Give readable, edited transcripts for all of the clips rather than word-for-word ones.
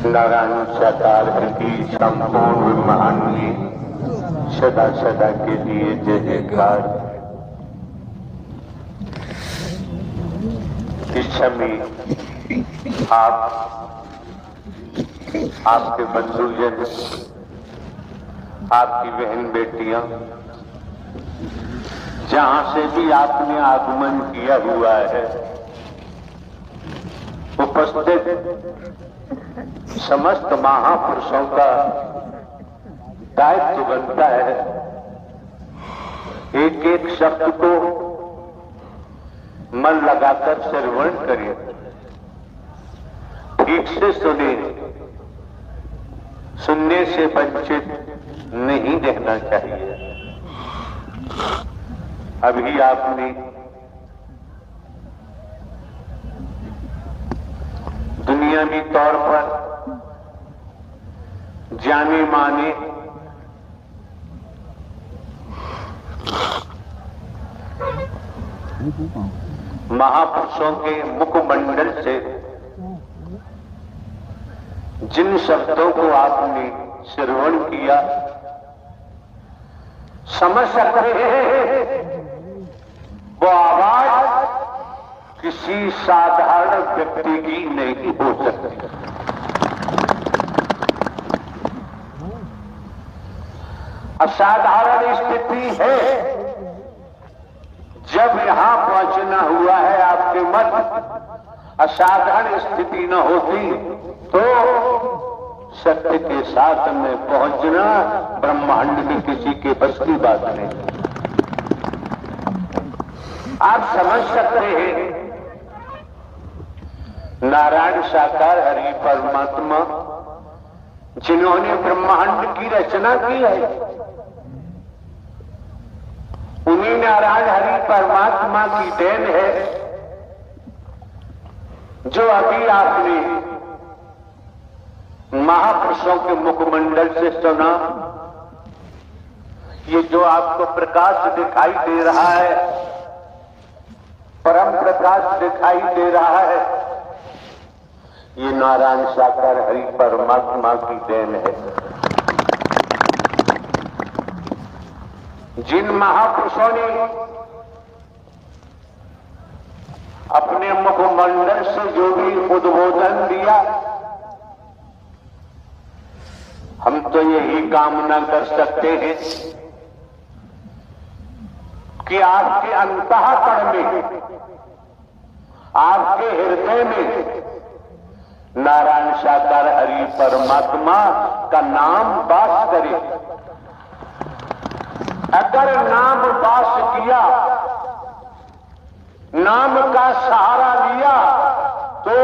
नारायण साकार की संपूर्ण महानवी सदा सदा के लिए जय जयकार। इस समय आपके बंधुजन, आपकी बहन बेटियां, जहां से भी आपने आगमन किया हुआ है, उपस्थित समस्त महापुरुषों का दायित्व बनता है एक एक शब्द को मन लगाकर श्रवण करें, ठीक से सुने, सुनने से वंचित नहीं रहना चाहिए। अभी आपने दुनियावी तौर पर जाने माने महापुरुषों के मुखमंडल से जिन शब्दों को आपने श्रवण किया, समझ सकते हैं वो आवाज किसी साधारण व्यक्ति की नहीं हो सकती। असाधारण स्थिति है जब यहां पहुंचना हुआ है आपके मत। असाधारण स्थिति न होती तो सत्य के साथ में पहुंचना ब्रह्मांड में किसी के बस की बात नहीं। आप समझ सकते हैं नारायण साकार हरि परमात्मा जिन्होंने ब्रह्मांड की रचना की है, उन्हीं नारायण हरि परमात्मा की देन है जो अभी आपने महापुरुषों के मुखमंडल से सुना। ये जो आपको प्रकाश दिखाई दे रहा है, परम प्रकाश दिखाई दे रहा है, ये नारायण साकार हरि परमात्मा की देन है। जिन महापुरुषों ने अपने मुखमंडल से जो भी उद्बोधन दिया, हम तो यही कामना कर सकते हैं कि आपके अंतःकरण में, आपके हृदय में नारायण साकार हरि परमात्मा का नाम वास करे। अगर नाम वास किया, नाम का सहारा लिया तो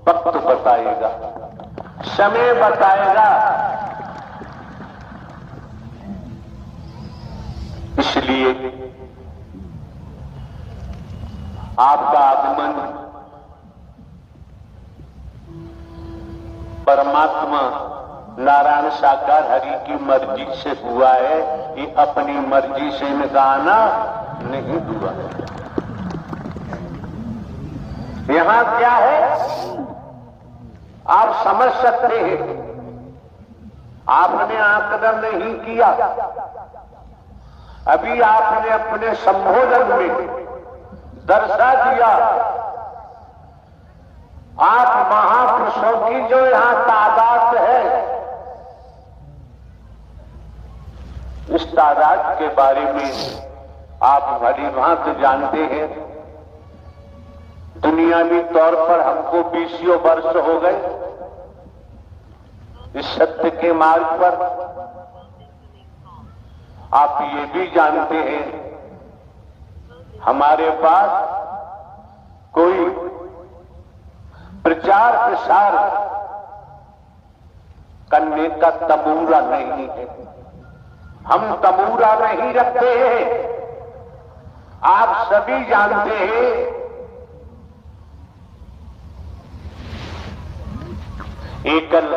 वक्त बताएगा, समय बताएगा। इसलिए आपका आगमन परमात्मा नारायण साकार हरि की मर्जी से हुआ है, ये अपनी मर्जी से निकालना नहीं हुआ। यहां क्या है आप समझ सकते हैं। आपने आकलन नहीं किया, अभी आपने अपने संबोधन में दर्शा दिया। आप महापुरुषों की जो यहां तादाद है, इस तादाद के बारे में आप भली भांति जानते हैं। दुनियावी तौर पर हमको 20 वर्ष हो गए इस सत्य के मार्ग पर। आप ये भी जानते हैं हमारे पास कोई प्रचार प्रसार करने का तबूरा नहीं है। हम तबूरा नहीं रखते हैं। आप सभी जानते हैं एकल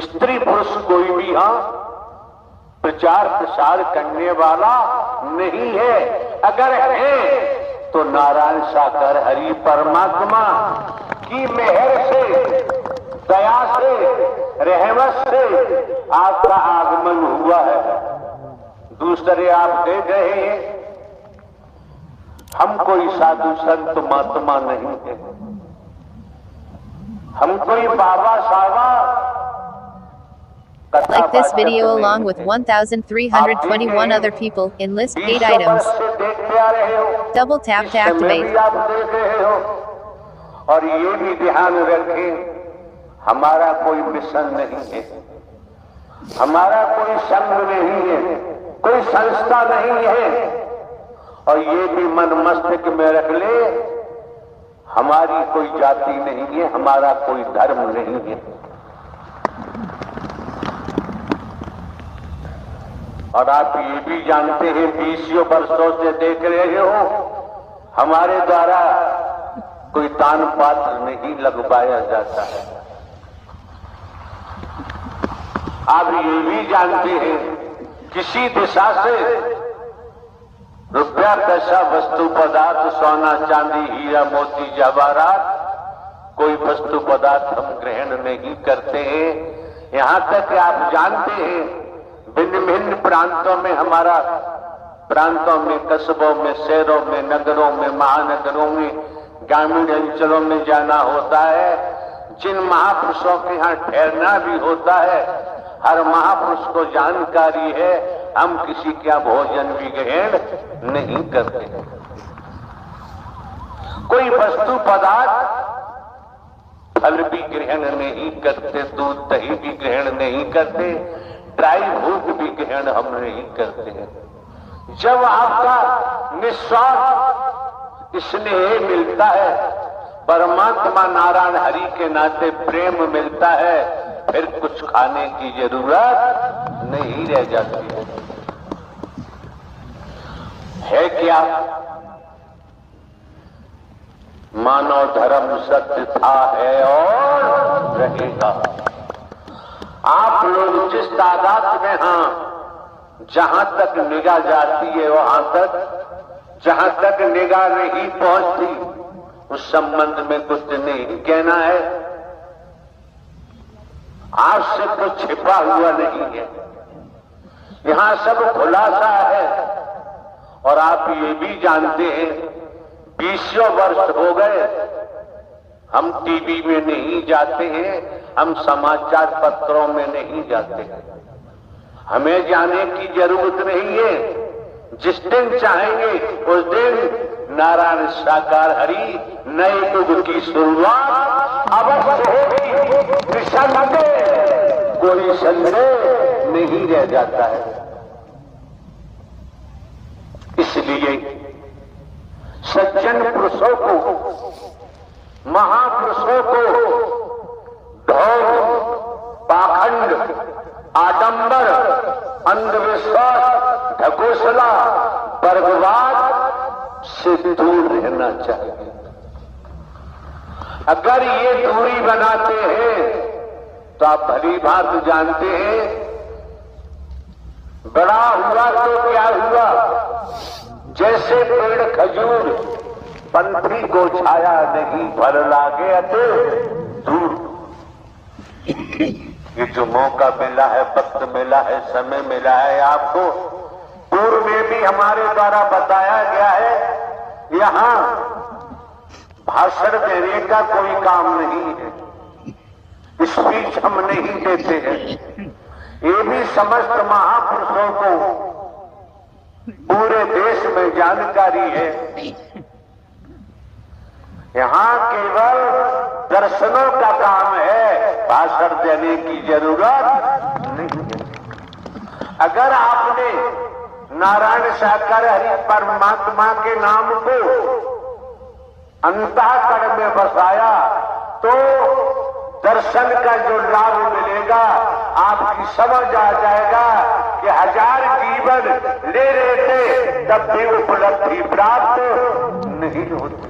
स्त्री पुरुष कोई भी प्रचार प्रसार करने वाला नहीं है। अगर है तो नारायण साकार हरि परमात्मा की मेहर से, दया से, रहमत से आपका आगमन हुआ है। दूसरे आप दे गए हैं, हम कोई साधु संत महात्मा नहीं है, हम कोई बाबा सावा। Like this video along with 1,321 other people, enlist 8 items. Double tap to activate. आप देख रहे हो। और ये भी ध्यान रखें, हमारा कोई मिशन नहीं है, हमारा कोई संघ नहीं है, कोई संस्था नहीं है। और ये भी मन मस्तिष्क में रख ले, हमारी कोई जाति नहीं है, हमारा कोई धर्म नहीं है। और आप ये भी जानते हैं, 20 वर्षों से देख रहे हो, हमारे द्वारा कोई दान पात्र नहीं लगवाया जाता है। आप ये भी जानते हैं, किसी दिशा से रुपया पैसा वस्तु पदार्थ सोना चांदी हीरा मोती जवाहरात कोई वस्तु पदार्थ हम ग्रहण नहीं करते हैं। यहां तक कि आप जानते हैं, भिन्न भिन्न प्रांतों में, हमारा प्रांतों में, कस्बों में, शहरों में, नगरों में, महानगरों में, ग्रामीण अंचलों में जाना होता है। जिन महापुरुषों के यहाँ ठहरना भी होता है, हर महापुरुष को जानकारी है, हम किसी का भोजन भी ग्रहण नहीं करते। कोई वस्तु पदार्थ फल भी ग्रहण नहीं करते, दूध दही भी ग्रहण नहीं करते, ड्राई फ्रूट भी ग्रहण हम नहीं करते हैं। जब आपका निस्वार्थ स्नेह मिलता है, परमात्मा नारायण हरि के नाते प्रेम मिलता है, फिर कुछ खाने की जरूरत नहीं रह जाती है क्या? मानव धर्म सत्य था, है और रहेगा। आप लोग जिस तादाद में, हाँ, जहां तक निगाह जाती है वहां तक, जहां तक निगाह नहीं पहुंचती, उस संबंध में कुछ नहीं कहना है। आपसे कुछ छिपा हुआ नहीं है, यहां सब खुलासा है। और आप ये भी जानते हैं, 20 वर्ष हो गए हम टीवी में नहीं जाते हैं, हम समाचार पत्रों में नहीं जाते हैं। हमें जाने की जरूरत नहीं है। जिस दिन चाहेंगे उस दिन नारायण साकार हरि नए युग की शुरुआत अवश्य होगी। निसंदेह कोई संदेह नहीं रह जाता है। इसलिए सज्जन पुरुषों को, महापुरुषों को ढोंग, पाखंड, आडंबर, अंधविश्वास, ढकोसला, वर्गवाद से दूर रहना चाहिए। अगर ये दूरी बनाते हैं तो आप भली बात जानते हैं, बड़ा हुआ तो क्या हुआ, जैसे पेड़ खजूर पंथी को छाया नहीं, फल लागे अते दूर। ये जो मौका मिला है, वक्त मिला है, समय मिला है आपको, पूर्व में भी हमारे द्वारा बताया गया है, यहां भाषण देने का कोई काम नहीं है, स्पीच हम नहीं देते हैं। ये भी समस्त महापुरुषों को पूरे देश में जानकारी है। यहां केवल दर्शनों का काम है, भाषण देने की जरूरत नहीं है। अगर आपने नारायण साकार हरि परमात्मा के नाम को अंतःकरण में बसाया तो दर्शन का जो लाभ मिलेगा, आपकी समझ आ जाएगा कि 1000 जीवन ले रहे थे तब भी उपलब्धि प्राप्त नहीं होती।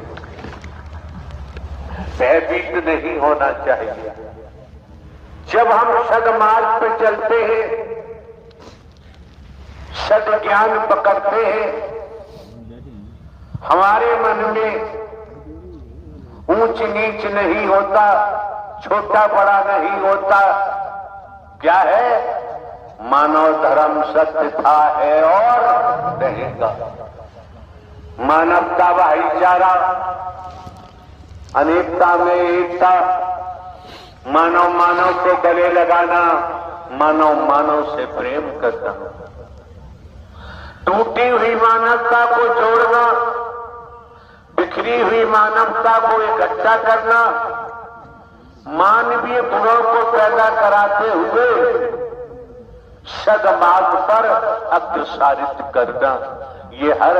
भयभीत नहीं होना चाहिए। जब हम सदमार्ग पे चलते हैं, सद ज्ञान पकड़ते हैं, हमारे मन में ऊंच नीच नहीं होता, छोटा बड़ा नहीं होता। क्या है? मानव धर्म सत्य था, है और रहेगा। मानवता भाईचारा, अनेकता में एकता, मानव मानव को गले लगाना, मानव मानव से प्रेम करना, टूटी हुई मानवता को जोड़ना, बिखरी हुई मानवता को इकट्ठा करना, मानवीय गुणों को पैदा कराते हुए सद्मार्ग पर अग्रसारित करना, ये हर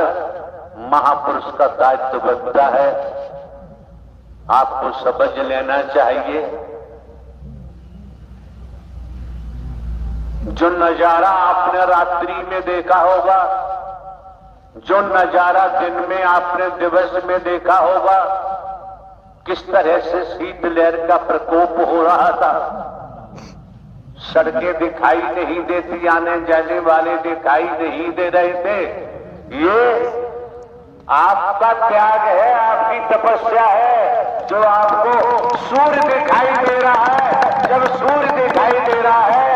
महापुरुष का दायित्व बनता है। आपको समझ लेना चाहिए। जो नजारा आपने रात्रि में देखा होगा, जो नजारा दिन में आपने दिवस में देखा होगा, किस तरह से शीतलहर का प्रकोप हो रहा था, सड़कें दिखाई नहीं देती, आने जाने वाले दिखाई नहीं दे रहे थे। ये आपका त्याग है, आपकी तपस्या है, जो आपको सूर्य दिखाई दे रहा है। जब सूर्य दिखाई दे रहा है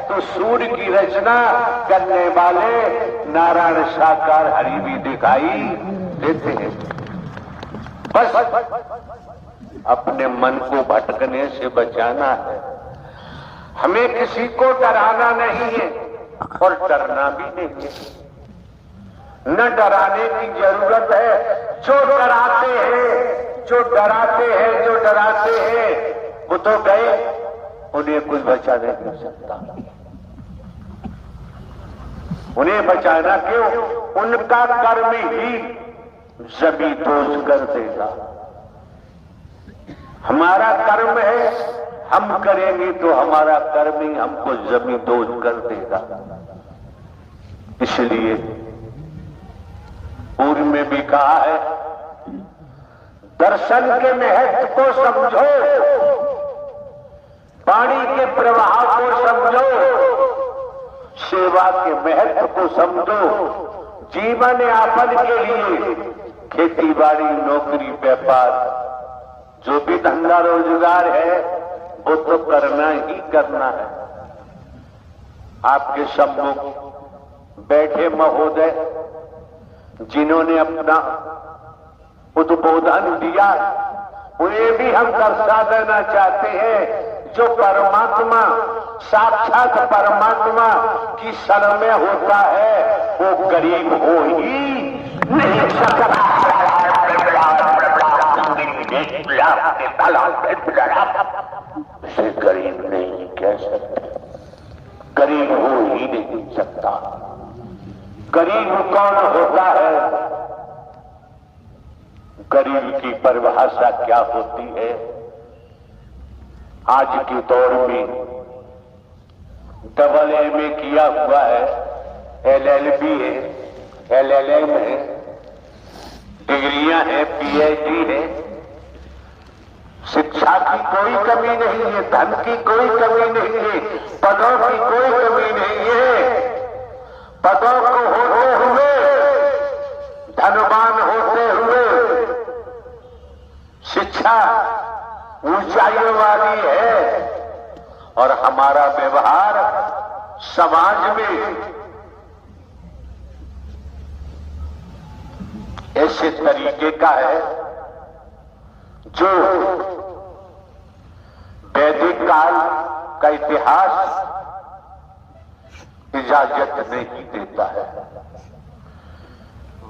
तो सूर्य की रचना करने वाले नारायण साकार हरि भी दिखाई देते हैं। बस अपने मन को भटकने से बचाना है। हमें किसी को डराना नहीं है और डरना भी नहीं है। न डराने की जरूरत है। जो डराते हैं, जो डराते हैं, जो डराते हैं, वो तो गए, उन्हें कुछ बचा नहीं सकता। उन्हें बचाना क्यों? उनका कर्म ही जमी दोष कर देगा। हमारा कर्म है, हम करेंगे तो हमारा कर्म ही हमको जमी दोष कर देगा। इसलिए पूर्व में भी कहा है, दर्शन के महत्व को समझो, पानी के प्रवाह को समझो, सेवा के महत्व को समझो। जीवन यापन के लिए खेती बाड़ी, नौकरी, व्यापार, जो भी धंधा रोजगार है वो तो करना ही करना है। आपके सम्मुख बैठे महोदय जिन्होंने अपना उद्बोधन दिया, उन्हें भी हम दर्शा देना चाहते हैं। जो परमात्मा, साक्षात परमात्मा की शरण में होता है वो गरीब हो ही नहीं सकता। उसे गरीब नहीं कह सकते, गरीब हो ही नहीं सकता। गरीब कौन होता है? गरीब की परिभाषा क्या होती है? आज के दौर में डबल एमए किया हुआ है, एलएलबी है, एलएलएम है, डिग्रियां हैं, पीएचडी है। शिक्षा की कोई कमी नहीं है, धन की कोई कमी नहीं है, पदों की कोई कमी नहीं है। पदों को होते हुए, धनवान होते हुए शिक्षा ऊंचाइयों वाली है और हमारा व्यवहार समाज में ऐसे तरीके का है जो वैदिक काल का इतिहास इजाजत नहीं देता है।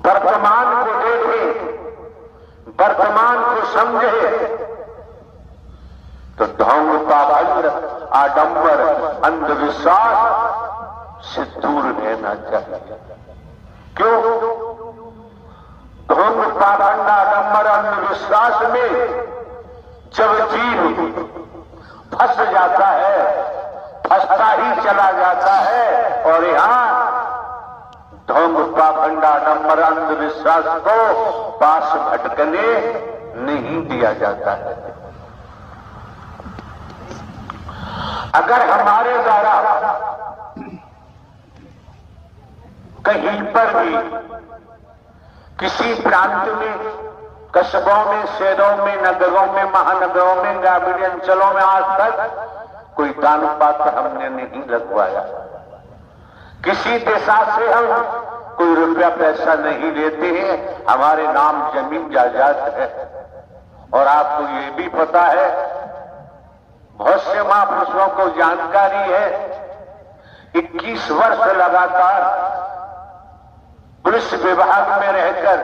वर्तमान को देखें, वर्तमान को समझे तो ढोंग, पाखंड, आडंबर, अंधविश्वास से दूर रहना चाहिए। क्यों? ढोंग, पाखंड, आडंबर, अंधविश्वास में जब जीव फंस जाता है, फंसता ही चला जाता है और यहां ढोंग, पाखंड, आडंबर, अंधविश्वास को पास भटकने नहीं दिया जाता है। अगर हमारे द्वारा कहीं पर भी किसी प्रांत में, कस्बों में, शहरों में, नगरों में, महानगरों में, ग्रामीण अंचलों में आज तक कोई दान पात्र हमने नहीं लगवाया। किसी दिशा से हम कोई रुपया पैसा नहीं लेते हैं, हमारे नाम जमीन जायदाद है। और आपको ये भी पता है, बहुत से महापुरुषों को जानकारी है, 21 वर्ष लगातार पुलिस विभाग में रहकर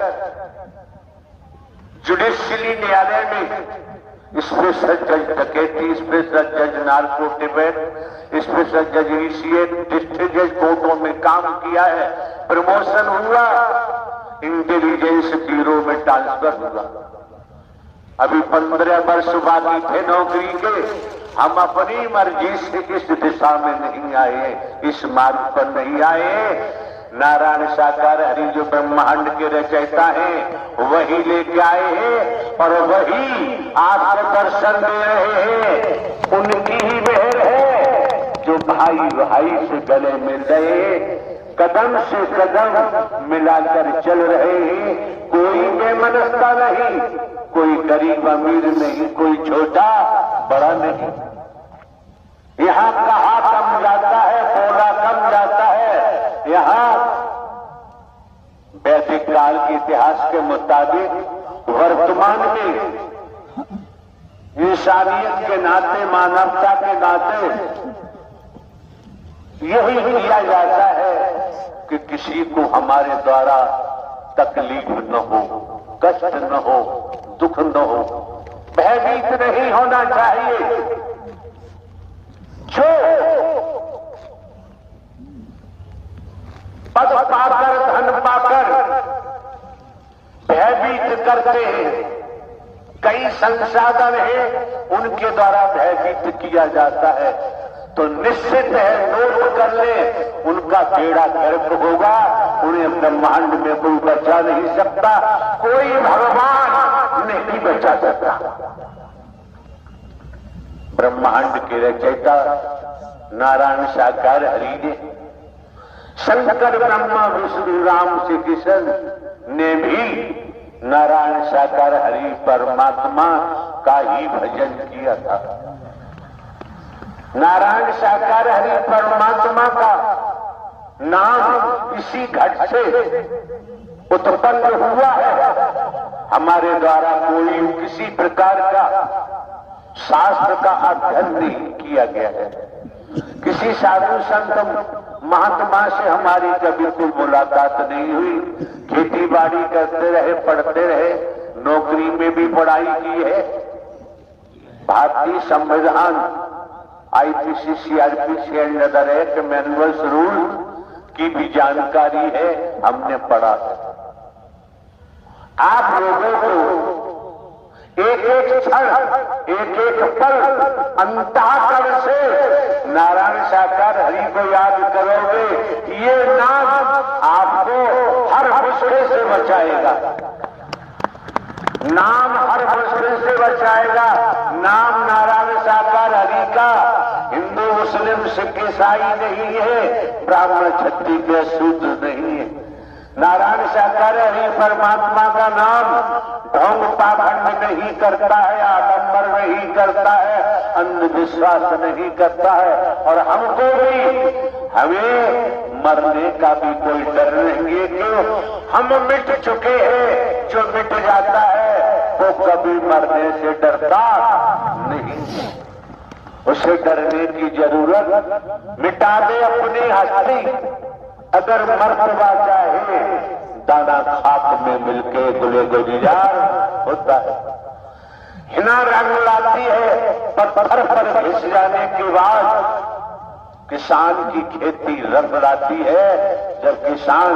जुडिशियली न्यायालय में स्पेशल जज डकैती, स्पेशल जज नार्को टिबेट, स्पेशल जज ईसीएट, डिस्ट्रिक्ट जज कोर्टों में काम किया है। प्रमोशन हुआ, इंटेलिजेंस ब्यूरो में ट्रांसफर हुआ। अभी 15 वर्ष बाकी थे नौकरी के, हम अपनी मर्जी से इस दिशा में नहीं आए, इस मार्ग पर नहीं आए। नारायण साकार हरि जो ब्रह्मांड के रचयिता हैं वही लेके आए हैं और वही आपको दर्शन दे रहे हैं। उनकी ही मेहर है जो भाई भाई से गले मिल रहे, कदम से कदम मिलाकर चल रहे हैं। कोई बेमनस्ता नहीं, कोई गरीब अमीर नहीं, कोई छोटा बड़ा नहीं। यहाँ कहा कम जाता है, बोला कम जाता है। यहाँ वैदिक काल के इतिहास के मुताबिक वर्तमान में इंसानियत के नाते, मानवता के नाते यही किया जाता है कि किसी को हमारे द्वारा तकलीफ न हो, कष्ट न हो, दुख न हो, भयभीत नहीं होना चाहिए। जो पद पाकर, धन पाकर भयभीत करते हैं, कई संसाधन हैं उनके द्वारा भयभीत किया जाता है, तो निश्चित है, नोट कर ले, उनका बेड़ा गर्क होगा। उन्हें ब्रह्मांड में कोई बचा नहीं सकता, कोई भगवान नहीं बचा सकता। ब्रह्मांड के रचयिता नारायण साकार हरि ने, शंकर ब्रह्मा विष्णु राम श्री कृष्ण ने भी नारायण साकार हरि परमात्मा का ही भजन किया था। नारायण साकार हरि परमात्मा का नाम इसी घट से उत्पन्न हुआ है। हमारे द्वारा कोई किसी प्रकार का शास्त्र का अध्ययन नहीं किया गया है। किसी साधु संत महात्मा से हमारी कभी कोई मुलाकात नहीं हुई। खेती बाड़ी करते रहे, पढ़ते रहे, नौकरी में भी पढ़ाई की है। भारतीय संविधान, IPC, CrPC and other act, manuals, rule की भी जानकारी है, हमने पढ़ा है। आप लोगों को एक एक क्षण, एक एक पल अंतःकरण से नारायण साकार हरि को याद करोगे, ये नाम आपको हर मुश्किल से बचाएगा। नाम हर मुश्किल से बचाएगा। नाम नारायण साकार हरि का हिंदू, मुस्लिम, सिख, ईसाई नहीं है, ब्राह्मण, क्षत्रिय, शूद्र नहीं है। नारायण साकार हरि परमात्मा का नाम ढोंग पाखंड नहीं करता है, आडंबर नहीं करता है, अंधविश्वास नहीं करता है। और हमको भी, हमें मरने का भी कोई डर नहीं है। क्यों? हम मिट चुके हैं। जो मिट जाता है वो कभी मरने से डरता नहीं। उसे डरने की जरूरत, मिटा दे अपनी हस्ती। अगर मरतबा चाहे दाना खाक में मिलके गुले गुलजार होता है। हिना रंग लाती है, पत्थर पर घिस जाने के बाद किसान की खेती रंग लाती है जब किसान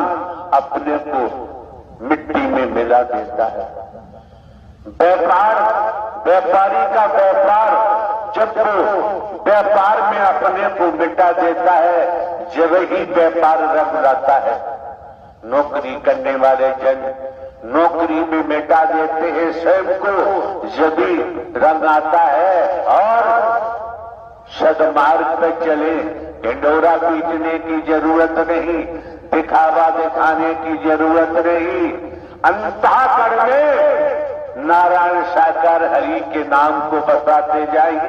अपने को मिट्टी में मिला देता है। व्यापारी का व्यापार जब वो व्यापार में अपने को मिटा देता है, जब ही व्यापार रंग लाता है। नौकरी करने वाले जन नौकरी में मिटा देते हैं स्वयं को, जब भी रंग आता है। और सदमार्ग पर चले, ढिंडोरा पीटने की जरूरत नहीं, दिखावा दिखाने की जरूरत नहीं। अंतःकरण में नारायण साकार हरि के नाम को बसाते जाएंगे।